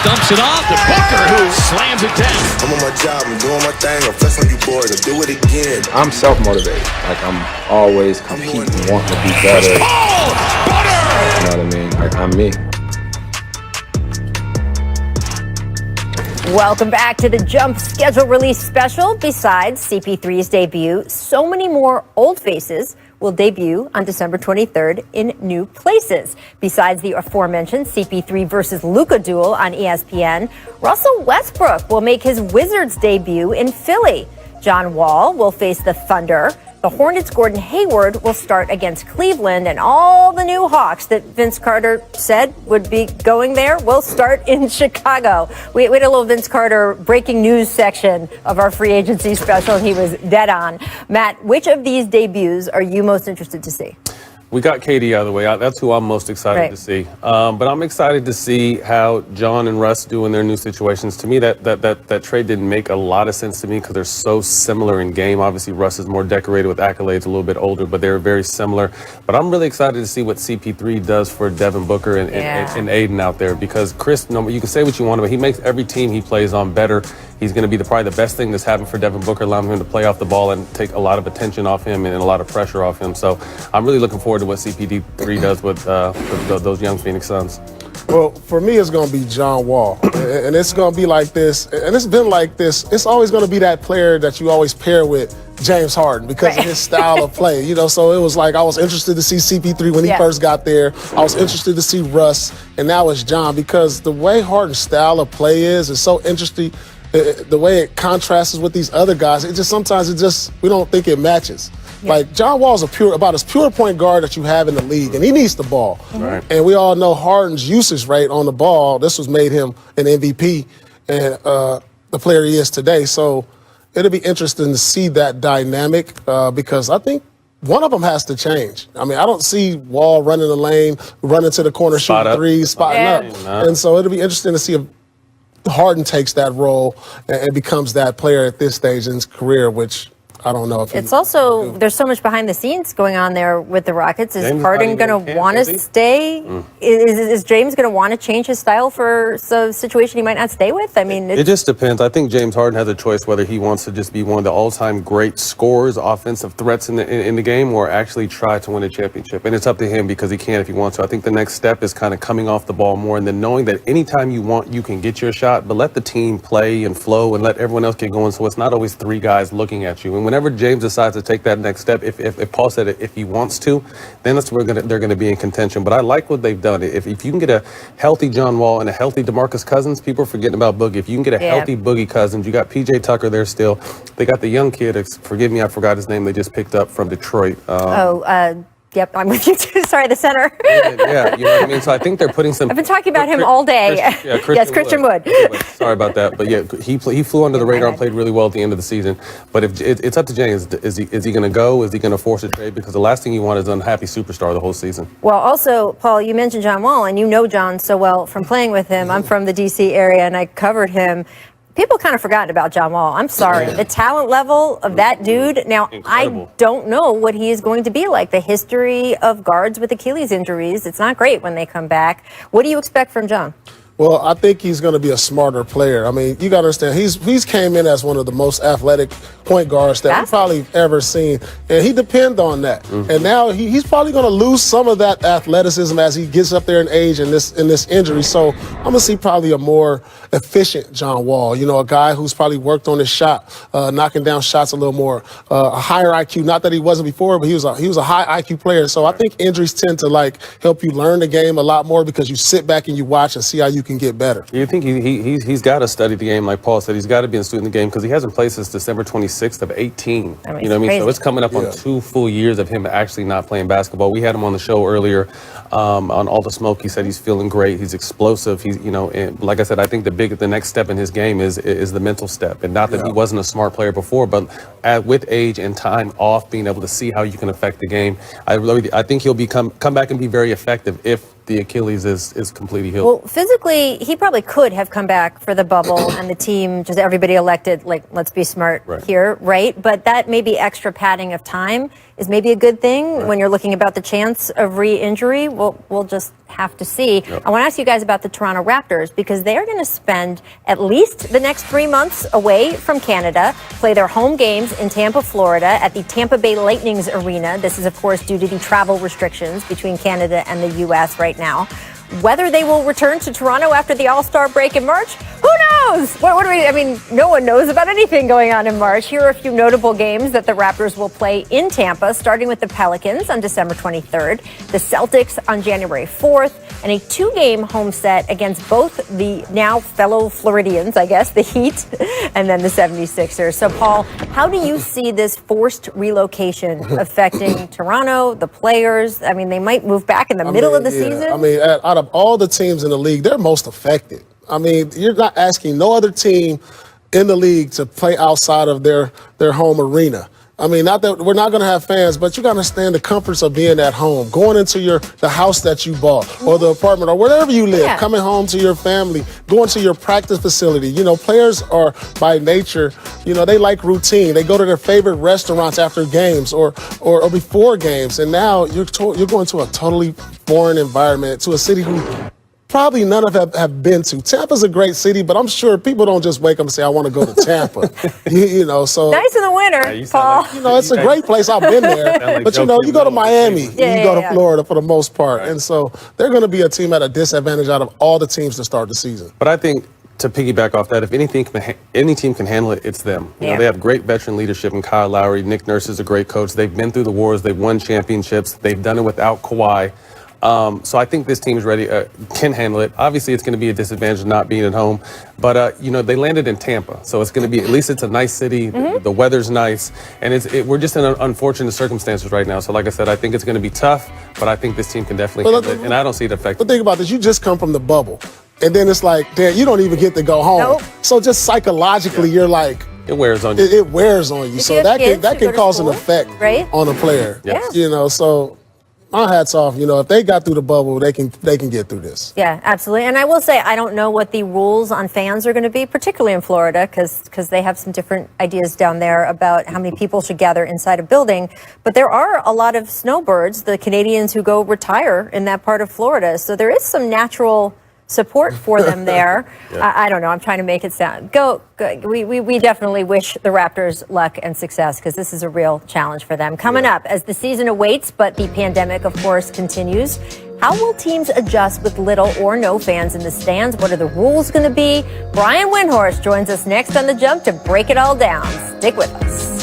dumps it off to Booker, who slams it down. I'm on my job, I'm doing my thing, I'm flexing on you boys, I'll do it again. I'm self-motivated. Like, I'm always competing, wanting to be better. Ball! Butter! You know what I mean? Like, I'm me. Welcome back to the Jump schedule release special. Besides CP3's debut, so many more old faces will debut on December 23rd in new places. Besides the aforementioned CP3 versus Luka duel on ESPN, Russell Westbrook will make his Wizards debut in Philly. John Wall will face the Thunder. The Hornets' Gordon Hayward will start against Cleveland, and all the new Hawks that Vince Carter said would be going there will start in Chicago. We had a little Vince Carter breaking news section of our free agency special, and he was dead on. Matt, which of these debuts are you most interested to see? We got Katie out of the way. That's who I'm most excited to see. But I'm excited to see how John and Russ do in their new situations. To me, that trade didn't make a lot of sense to me because they're so similar in game. Obviously, Russ is more decorated with accolades, a little bit older, but they're very similar. But I'm really excited to see what CP3 does for Devin Booker and Aiden out there, because Chris, you can say what you want, but he makes every team he plays on better. He's going to be probably the best thing that's happened for Devin Booker, allowing him to play off the ball and take a lot of attention off him and a lot of pressure off him. So I'm really looking forward to what CP3 does with those young Phoenix Suns. Well, for me, it's going to be John Wall. And it's going to be like this. And it's been like this. It's always going to be that player that you always pair with James Harden because of his style of play. You know, so it was like I was interested to see CP3 when he first got there. I was interested to see Russ. And now it's John, because the way Harden's style of play is so interesting. The way it contrasts with these other guys, sometimes we don't think it matches. Yeah. Like, John Wall's about as pure point guard that you have in the league, and he needs the ball. Right. And we all know Harden's usage rate on the ball. This was made him an MVP and the player he is today. So it'll be interesting to see that dynamic because I think one of them has to change. I mean, I don't see Wall running the lane, running to the corner, shooting threes, spotting up. And so it'll be interesting to see if Harden takes that role and becomes that player at this stage in his career, which I don't know if it's also there's so much behind the scenes going on there with the Rockets. Is Harden going to want to stay? Is James going to want to change his style for some situation he might not stay with? I mean, it just depends. I think James Harden has a choice whether he wants to just be one of the all-time great scorers, offensive threats in the game, or actually try to win a championship. And it's up to him because he can if he wants to. I think the next step is kind of coming off the ball more and then knowing that anytime you want, you can get your shot, but let the team play and flow and let everyone else get going. So it's not always three guys looking at you. And whenever James decides to take that next step, if Paul said it, if he wants to, then that's where they're going to be in contention. But I like what they've done. If you can get a healthy John Wall and a healthy DeMarcus Cousins, people are forgetting about Boogie. If you can get a healthy Boogie Cousins, you got PJ Tucker there still. They got the young kid, forgive me, I forgot his name, they just picked up from Detroit. Yep, I'm with you too. Sorry, the center. Yeah, you know what I mean? So I think they're putting some... I've been talking about him all day. Christian Wood. Sorry about that. But yeah, he flew under the radar and played really well at the end of the season. But if it's up to James. Is he going to go? Is he going to force a trade? Because the last thing you want is an unhappy superstar the whole season. Well, also, Paul, you mentioned John Wall, and you know John so well from playing with him. I'm from the D.C. area, and I covered him. People kind of forgotten about John Wall. I'm sorry. The talent level of that dude. Now, incredible. I don't know what he is going to be like. The history of guards with Achilles injuries, it's not great when they come back. What do you expect from John? Well, I think he's going to be a smarter player. I mean, you got to understand, he's came in as one of the most athletic point guards that we've probably ever seen, and he depends on that. Mm-hmm. And now he's probably going to lose some of that athleticism as he gets up there in age in this injury. So I'm going to see probably a more efficient John Wall. You know, a guy who's probably worked on his shot, knocking down shots a little more, a higher IQ. Not that he wasn't before, but he was a high IQ player. So I think injuries tend to help you learn the game a lot more because you sit back and you watch and see how you can get better. You think he's got to study the game, like Paul said. He's got to be a student of the game because he hasn't played since December 26th of 18. You know what I mean? So it's coming up on 2 full years of him actually not playing basketball. We had him on the show earlier on All the Smoke. He said he's feeling great. He's explosive. He's, and like I said, I think the next step in his game is the mental step. And not that he wasn't a smart player before, but with age and time off, being able to see how you can affect the game. I think he'll come back and be very effective if the Achilles is completely healed. Well, physically, he probably could have come back for the bubble and the team, just everybody elected, let's be smart here, right? But that maybe extra padding of time is maybe a good thing when you're looking about the chance of re-injury. We'll just have to see. I want to ask you guys about the Toronto Raptors because they are going to spend at least the next 3 months away from Canada, play their home games in Tampa, Florida at the Tampa Bay Lightning's arena. This is, of course, due to the travel restrictions between Canada and the U.S. right now. Whether they will return to Toronto after the All-Star break in March, who knows? What do we, I mean, no one knows about anything going on in March. Here are a few notable games that the Raptors will play in Tampa, starting with the Pelicans on December 23rd, the Celtics on January 4th, and a 2-game home set against both the now fellow Floridians, I guess, the Heat, and then the 76ers. So, Paul, how do you see this forced relocation affecting Toronto, the players? I mean, they might move back in the middle of the season. I mean, out of all the teams in the league, they're most affected. I mean, you're not asking no other team in the league to play outside of their home arena. I mean, not that we're not going to have fans, but you got to understand the comforts of being at home, going into the house that you bought or the apartment or wherever you live, coming home to your family, going to your practice facility. You know, players are by nature, you know, they like routine. They go to their favorite restaurants after games or before games. And now you're going to a totally foreign environment, to a city who probably none of us have been to. Tampa's a great city, but I'm sure people don't just wake up and say, I want to go to Tampa. you know, so. Nice in the winter, Paul. You know, it's a great place. I've been there. But, you know, you go to Miami, you go to Florida for the most part. And so they're going to be a team at a disadvantage out of all the teams to start the season. But I think, to piggyback off that, if any team can handle it, it's them. You know, they have great veteran leadership in Kyle Lowry. Nick Nurse is a great coach. They've been through the wars. They've won championships. They've done it without Kawhi. So I think this team is ready, can handle it. Obviously, it's going to be a disadvantage not being at home. But, you know, they landed in Tampa. So it's going to be, at least it's a nice city. The weather's nice. And we're just in unfortunate circumstances right now. So like I said, I think it's going to be tough. But I think this team can definitely handle it. And I don't see it affecting. But think about this. You just come from the bubble. And then it's like, damn, you don't even get to go home. Nope. So just psychologically, you're like, it wears on you. It wears on you. So that can cause an effect on a player. Yes. You know, so my hat's off. You know, if they got through the bubble, they can get through this. Yeah, absolutely. And I will say, I don't know what the rules on fans are going to be, particularly in Florida, because they have some different ideas down there about how many people should gather inside a building. But there are a lot of snowbirds, the Canadians who go retire in that part of Florida. So there is some natural support for them there. I don't know. I'm trying to make it sound. Go. We definitely wish the Raptors luck and success because this is a real challenge for them. Coming up as the season awaits, but the pandemic, of course, continues. How will teams adjust with little or no fans in the stands? What are the rules going to be? Brian Windhorst joins us next on The Jump to break it all down. Stick with us.